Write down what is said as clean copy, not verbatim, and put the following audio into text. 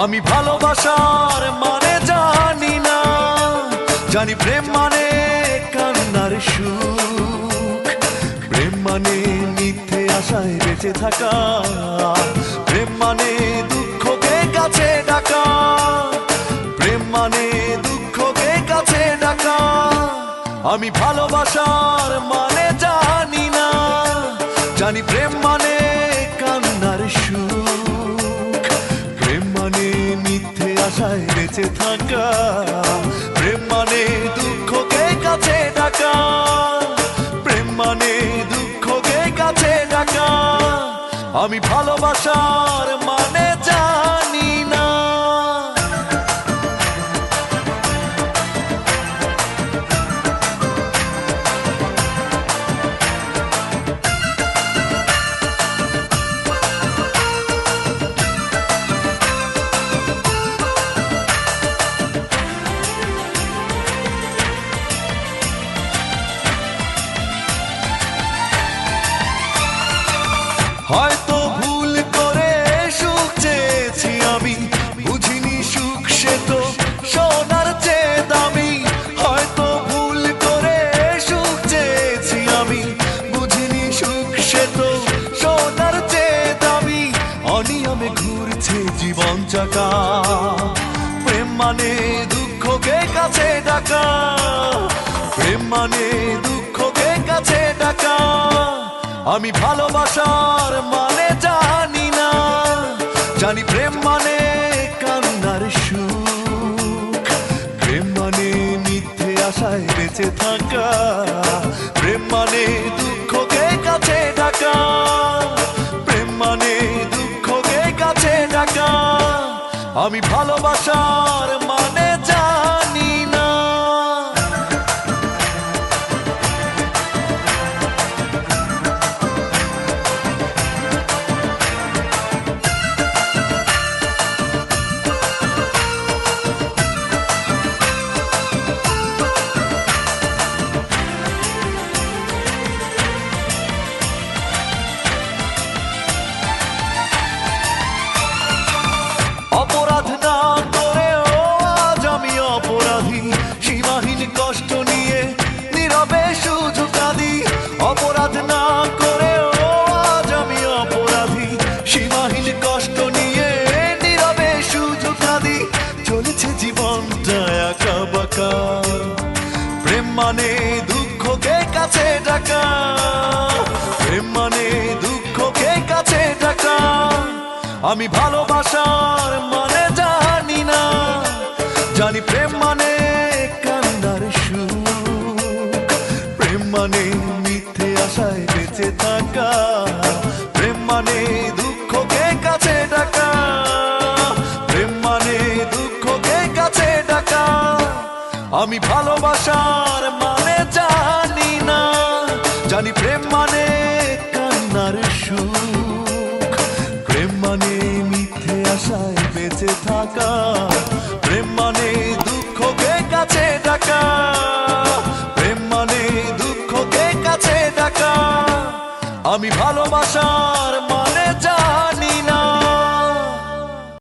আমি ভালোবাসার মানে জানি না, জানি প্রেম মানে কান্নার সুখ, প্রেম মানে মিথ্যে আশায় বেঁচে থাকা, প্রেম মানে দুঃখকে কাছে ডাকা, প্রেম মানে দুঃখকে কাছে ডাকা। আমি ভালোবাসার মানে জানি না, জানি প্রেম মানে কান্নার সুখ, প্রেম মানে মিথ্যে আশায় বেঁচে থাকা, প্রেম মানে দুঃখকে কাছে ডাকা, প্রেম মানে দুঃখকে কাছে ডাকা। আমি ভালোবাসার মানে জানি না। হয়তো ভুল করে সুখ চেয়েছি আমি, বুঝিনি সুখ সে তো সোনার চেয়ে দামি। হয়তো ভুল করে সুখ চেয়েছি আমি, বুঝিনি সুখ সে তো সোনার চেয়ে দামি। অনিয়মে ঘুরছে জীবন চাকা, প্রেম মানে দুঃখকে কাছে ডাকা, প্রেম মানে দুঃখকে কাছে ডাকা। আমি ভালোবাসার মানে জানি না, জানি প্রেম মানে কান্নার সুখ, প্রেম মানে মিথ্যে আশায় বেঁচে থাকা, প্রেম মানে দুঃখকে কাছে ডাকা, প্রেম মানে দুঃখকে কাছে ডাকা। আমি ভালোবাসার মানে জানি না। অপরাধ না করেও আজ আমি অপরাধী, সীমাহীন কষ্ট নিয়ে নীরবে শুধু কাঁদি। অপরাধ না করেও আজ আমি অপরাধী, সীমাহীন কষ্ট নিয়ে নীরবে শুধু কাঁদি। চলেছে জীবনটা একা বাঁকা, প্রেম মানে দুঃখকে কাছে ডাকা, প্রেম মানে দুঃখকে কাছে ডাকা। আমি ভালোবাসার মানে জানি না, জানি প্রেম মানে কান্নার সুখ, প্রেম মানে মিথ্যে আশায় বেঁচে থাকা, প্রেম মানে দুঃখকে কাছে ডাকা, প্রেম মানে দুঃখকে কাছে ডাকা। আমি ভালোবাসার মানে জানি না, জানি প্রেম মানে কান্নার সুখ, প্রেম মানে মিথ্যে আশায় বেঁচে থাকা, প্রেম মানে দুঃখকে কাছে ডাকা, প্রেম মানে দুঃখকে কাছে ডাকা। আমি ভালোবাসার